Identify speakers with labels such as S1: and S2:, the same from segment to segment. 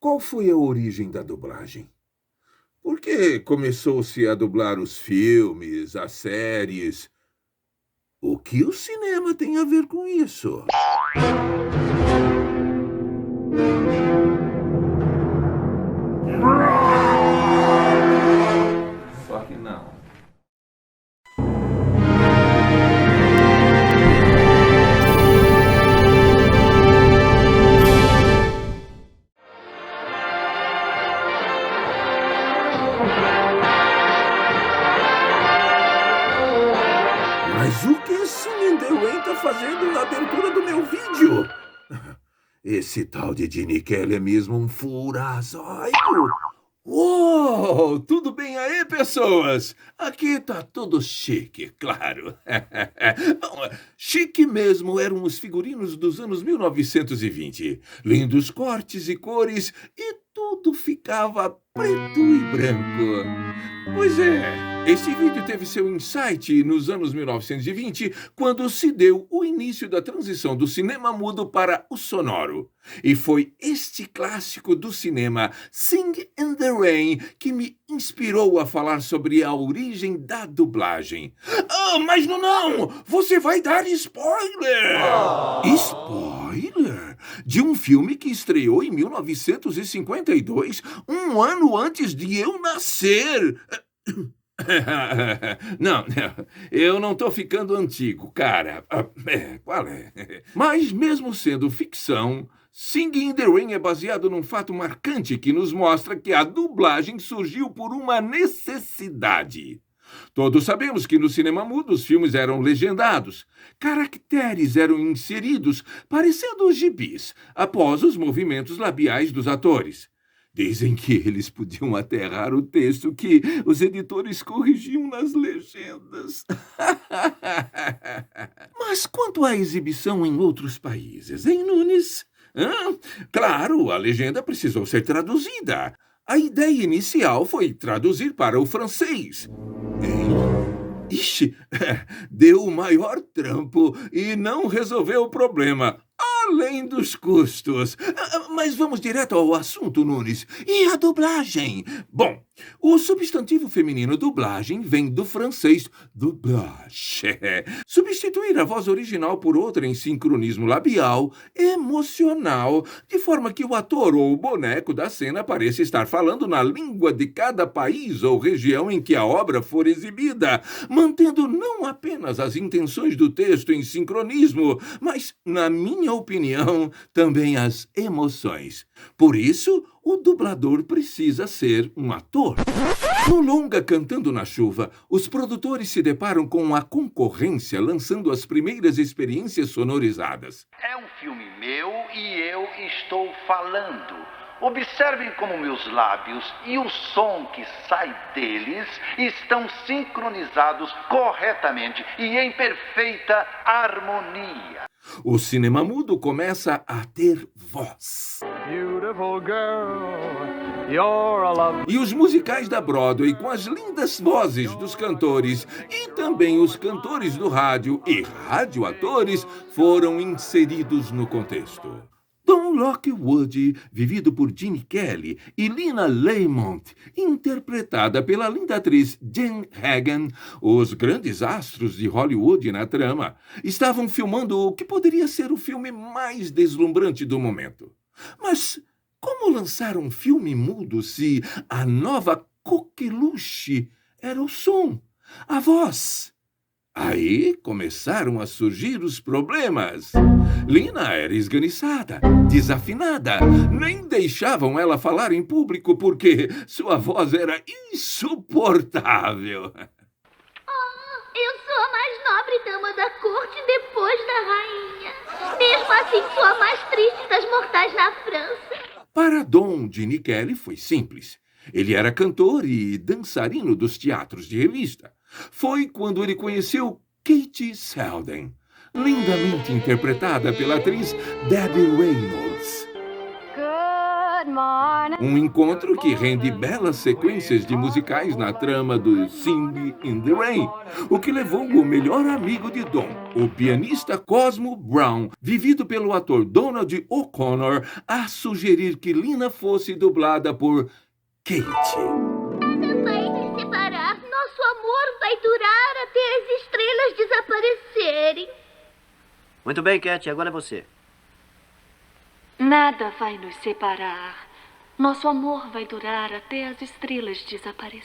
S1: qual foi a origem da dublagem? Por que começou-se a dublar os filmes, as séries? O que o cinema tem a ver com isso? Só que não. Mas o que Singing in the Rain tá fazendo na abertura do meu vídeo? Esse tal de Gene Kelly é mesmo um fura-zóio. Uou! Tudo bem aí, pessoas? Aqui tá tudo chique, claro. Bom, chique mesmo eram os figurinos dos anos 1920. Lindos cortes e cores e tudo ficava preto e branco. Pois é, esse vídeo teve seu insight nos anos 1920, quando se deu o início da transição do cinema mudo para o sonoro. E foi este clássico do cinema, Sing in the Rain, que me inspirou a falar sobre a origem da dublagem. Ah, mas não! Você vai dar spoiler! Spoiler? De um filme que estreou em 1952, um ano antes de eu nascer. Não, eu não tô ficando antigo, cara. Qual é? Mas mesmo sendo ficção, Singing in the Rain é baseado num fato marcante que nos mostra que a dublagem surgiu por uma necessidade. Todos sabemos que no cinema mudo os filmes eram legendados. Caracteres eram inseridos, parecendo os gibis, após os movimentos labiais dos atores. Dizem que eles podiam até errar o texto que os editores corrigiam nas legendas. Mas quanto à exibição em outros países, hein, Nunes? Claro, a legenda precisou ser traduzida. A ideia inicial foi traduzir para o francês. Ixi, deu o maior trampo e não resolveu o problema. Além dos custos. Mas vamos direto ao assunto, Nunes. E a dublagem? Bom, o substantivo feminino dublagem vem do francês doublage. Substituir a voz original por outra em sincronismo labial, emocional, de forma que o ator ou o boneco da cena pareça estar falando na língua de cada país ou região em que a obra for exibida, mantendo não apenas as intenções do texto em sincronismo, mas, na minha opinião, também as emoções. Por isso, o dublador precisa ser um ator. No longa Cantando na Chuva, os produtores se deparam com a concorrência lançando as primeiras experiências sonorizadas.
S2: É um filme meu e eu estou falando. Observem como meus lábios e o som que sai deles estão sincronizados corretamente e em perfeita harmonia.
S1: O cinema mudo começa a ter voz.
S3: Beautiful girl, you're a love.
S1: E os musicais da Broadway com as lindas vozes dos cantores e também os cantores do rádio e radioatores foram inseridos no contexto. Don Lockwood, vivido por Gene Kelly, e Lina Lamont, interpretada pela linda atriz Jane Hagen, os grandes astros de Hollywood na trama, estavam filmando o que poderia ser o filme mais deslumbrante do momento. Mas como lançar um filme mudo se a nova coqueluche era o som, a voz? Aí começaram a surgir os problemas. Lina era esganiçada, desafinada. Nem deixavam ela falar em público porque sua voz era insuportável.
S4: Eu sou a mais nobre dama da corte depois da rainha. Mesmo assim, sou a mais triste das mortais na França.
S1: Para Don Gene Kelly foi simples. Ele era cantor e dançarino dos teatros de revista. Foi quando ele conheceu Katie Selden, lindamente interpretada pela atriz Debbie Reynolds.
S4: Good
S1: Um encontro que rende belas sequências de musicais na trama do Sing in the Rain, o que levou o melhor amigo de Don, o pianista Cosmo Brown, vivido pelo ator Donald O'Connor, a sugerir que Lina fosse dublada por Kate.
S4: Nada vai nos separar. Nosso amor vai durar até as estrelas desaparecerem.
S5: Muito bem, Cat, agora é você.
S6: Nada vai nos separar. Nosso amor vai durar até as estrelas desaparecerem.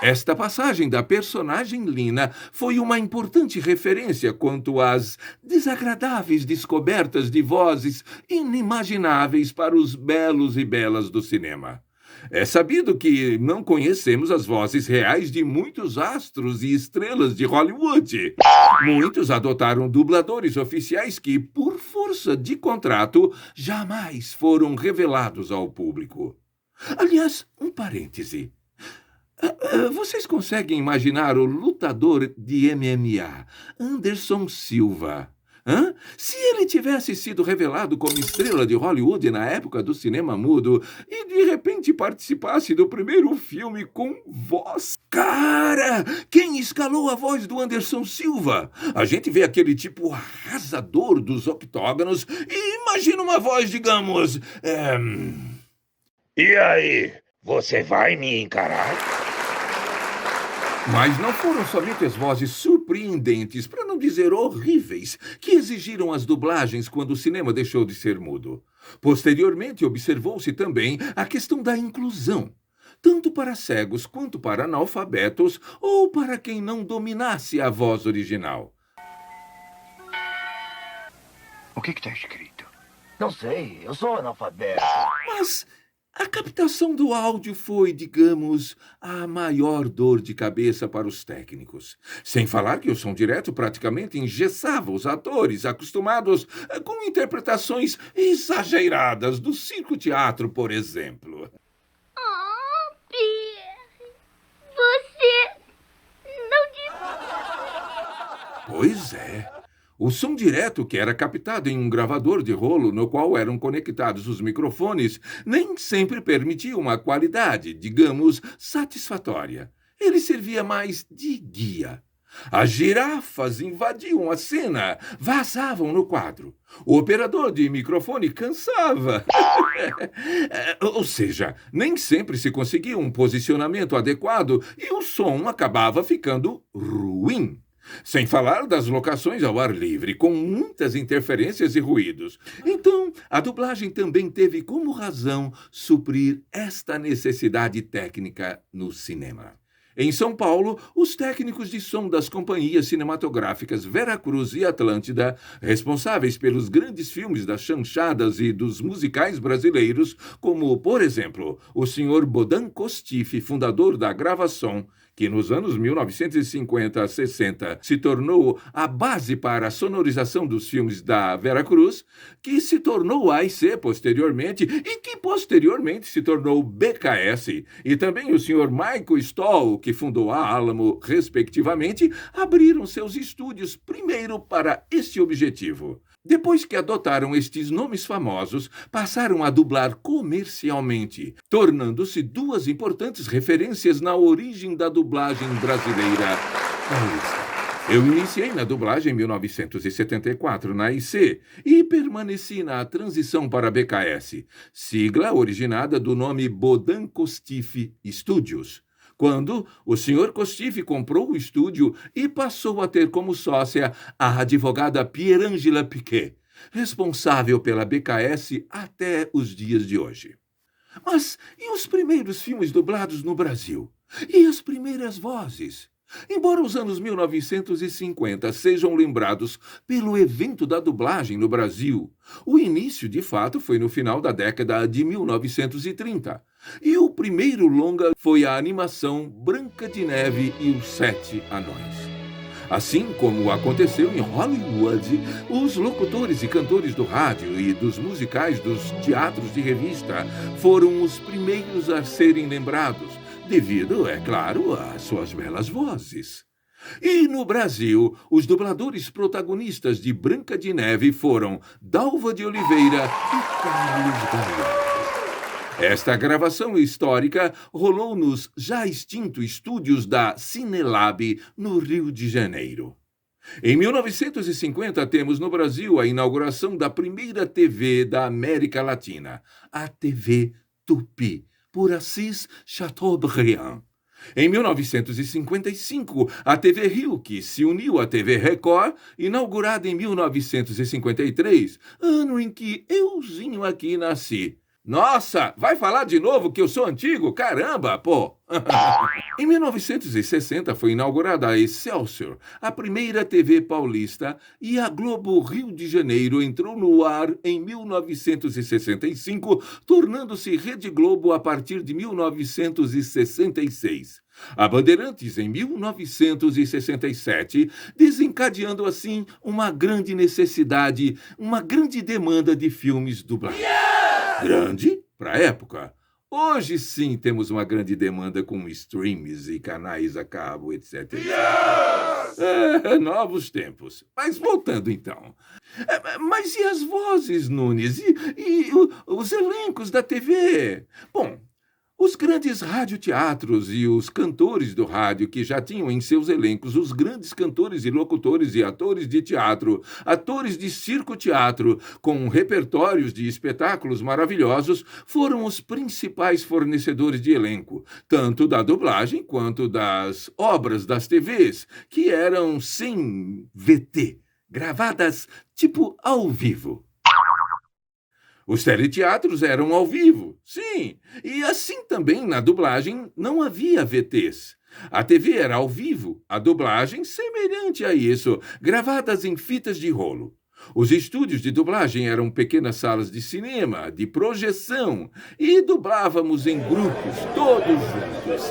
S1: Esta passagem da personagem Lina foi uma importante referência quanto às desagradáveis descobertas de vozes inimagináveis para os belos e belas do cinema. É sabido que não conhecemos as vozes reais de muitos astros e estrelas de Hollywood. Muitos adotaram dubladores oficiais que, por força de contrato, jamais foram revelados ao público. Aliás, um parêntese. Vocês conseguem imaginar o lutador de MMA, Anderson Silva? Se ele tivesse sido revelado como estrela de Hollywood na época do cinema mudo e de repente participasse do primeiro filme com voz. Cara, quem escalou a voz do Anderson Silva? A gente vê aquele tipo arrasador dos octógonos e imagina uma voz, digamos...
S7: E aí, você vai me encarar?
S1: Mas não foram somente as vozes surpreendentes, para não dizer horríveis, que exigiram as dublagens quando o cinema deixou de ser mudo. Posteriormente, observou-se também a questão da inclusão, tanto para cegos quanto para analfabetos ou para quem não dominasse a voz original.
S5: O que está escrito?
S7: Não sei, eu sou analfabeto.
S1: Mas a captação do áudio foi, digamos, a maior dor de cabeça para os técnicos. Sem falar que o som direto praticamente engessava os atores, acostumados com interpretações exageradas do circo-teatro, por exemplo.
S4: Oh, Pierre, você não disse...
S1: Pois é. O som direto, que era captado em um gravador de rolo no qual eram conectados os microfones, nem sempre permitia uma qualidade, digamos, satisfatória. Ele servia mais de guia. As girafas invadiam a cena, vazavam no quadro. O operador de microfone cansava. Ou seja, nem sempre se conseguia um posicionamento adequado e o som acabava ficando ruim. Sem falar das locações ao ar livre, com muitas interferências e ruídos. Então, a dublagem também teve como razão suprir esta necessidade técnica no cinema. Em São Paulo, os técnicos de som das companhias cinematográficas Veracruz e Atlântida, responsáveis pelos grandes filmes das chanchadas e dos musicais brasileiros, como, por exemplo, o Sr. Bodan Kostifi, fundador da Gravação, que nos anos 1950 a 60 se tornou a base para a sonorização dos filmes da Veracruz, que se tornou AIC posteriormente e que posteriormente se tornou BKS, e também o Sr. Michael Stoll, que fundou a Alamo, respectivamente, abriram seus estúdios primeiro para este objetivo. Depois que adotaram estes nomes famosos, passaram a dublar comercialmente, tornando-se duas importantes referências na origem da dublagem brasileira paulista. Eu iniciei na dublagem em 1974 na IC e permaneci na transição para a BKS, sigla originada do nome Bodan Kostifi Studios, quando o Sr. Kostifi comprou o estúdio e passou a ter como sócia a advogada Pierangela Piquet, responsável pela BKS até os dias de hoje. Mas e os primeiros filmes dublados no Brasil? E as primeiras vozes? Embora os anos 1950 sejam lembrados pelo evento da dublagem no Brasil, o início, de fato, foi no final da década de 1930. E o primeiro longa foi a animação Branca de Neve e os Sete Anões. Assim como aconteceu em Hollywood, os locutores e cantores do rádio e dos musicais dos teatros de revista foram os primeiros a serem lembrados, devido, é claro, às suas belas vozes. E no Brasil, os dubladores protagonistas de Branca de Neve foram Dalva de Oliveira e Carlos Gaiato. Esta gravação histórica rolou nos já extintos estúdios da Cinelab, no Rio de Janeiro. Em 1950, temos no Brasil a inauguração da primeira TV da América Latina, a TV Tupi, por Assis Chateaubriand. Em 1955, a TV Rio, que se uniu à TV Record, inaugurada em 1953, ano em que euzinho aqui nasci. Nossa, vai falar de novo que eu sou antigo? Caramba, pô! Em 1960 foi inaugurada a Excelsior, a primeira TV paulista, e a Globo Rio de Janeiro entrou no ar em 1965, tornando-se Rede Globo a partir de 1966. A Bandeirantes em 1967, desencadeando assim uma grande necessidade, uma grande demanda de filmes dublados. Grande para a época. Hoje sim temos uma grande demanda com streams e canais a cabo, etc. Novos tempos. Mas voltando então. Mas e as vozes, Nunes? E os elencos da TV? Bom, os grandes radioteatros e os cantores do rádio que já tinham em seus elencos os grandes cantores e locutores e atores de teatro, atores de circo-teatro, com repertórios de espetáculos maravilhosos, foram os principais fornecedores de elenco, tanto da dublagem quanto das obras das TVs, que eram sem VT, gravadas tipo ao vivo. Os teleteatros eram ao vivo, sim, e assim também na dublagem não havia VTs. A TV era ao vivo, a dublagem semelhante a isso, gravadas em fitas de rolo. Os estúdios de dublagem eram pequenas salas de cinema, de projeção, e dublávamos em grupos, todos juntos,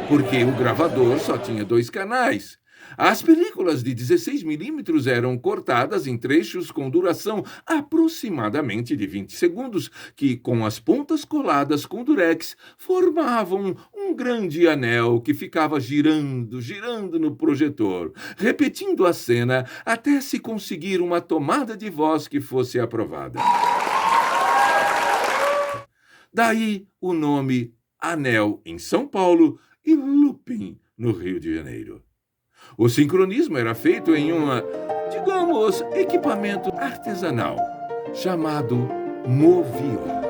S1: porque o gravador só tinha 2 canais. As películas de 16mm eram cortadas em trechos com duração aproximadamente de 20 segundos, que, com as pontas coladas com durex, formavam um grande anel que ficava girando no projetor, repetindo a cena até se conseguir uma tomada de voz que fosse aprovada. Daí o nome Anel em São Paulo e Lupin no Rio de Janeiro. O sincronismo era feito em digamos, equipamento artesanal, chamado Moviola.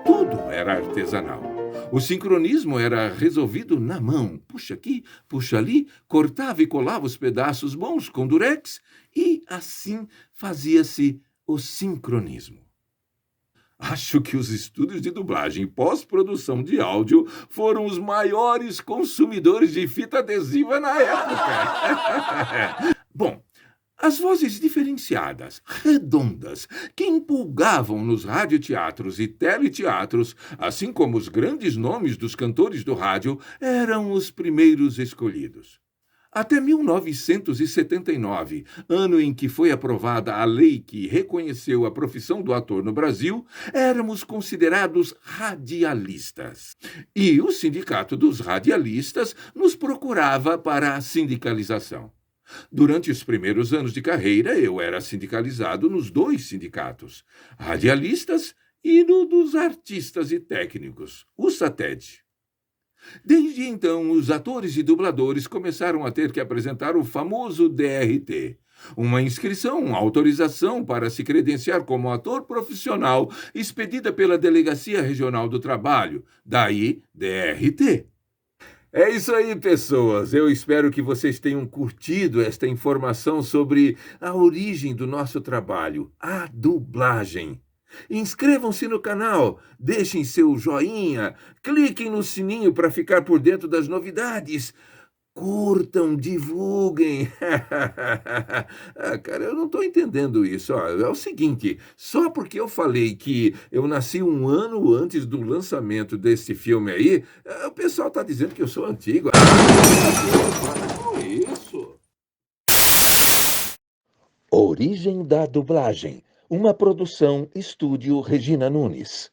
S1: Tudo era artesanal. O sincronismo era resolvido na mão. Puxa aqui, puxa ali, cortava e colava os pedaços bons com durex e assim fazia-se o sincronismo. Acho que os estúdios de dublagem e pós-produção de áudio foram os maiores consumidores de fita adesiva na época. Bom, as vozes diferenciadas, redondas, que empolgavam nos radioteatros e teleteatros, assim como os grandes nomes dos cantores do rádio, eram os primeiros escolhidos. Até 1979, ano em que foi aprovada a lei que reconheceu a profissão do ator no Brasil, éramos considerados radialistas. E o Sindicato dos Radialistas nos procurava para a sindicalização. Durante os primeiros anos de carreira, eu era sindicalizado nos 2 sindicatos, radialistas e no dos artistas e técnicos, o SATED. Desde então, os atores e dubladores começaram a ter que apresentar o famoso DRT, uma inscrição, autorização para se credenciar como ator profissional, expedida pela Delegacia Regional do Trabalho, daí DRT. É isso aí, pessoas. Eu espero que vocês tenham curtido esta informação sobre a origem do nosso trabalho, a dublagem. Inscrevam-se no canal, deixem seu joinha, cliquem no sininho para ficar por dentro das novidades. Curtam, divulguem. Cara, eu não estou entendendo isso. É o seguinte, só porque eu falei que eu nasci um ano antes do lançamento desse filme aí, o pessoal está dizendo que eu sou antigo. Para com isso.
S7: Origem da dublagem. Uma produção Estúdio Regina Nunes.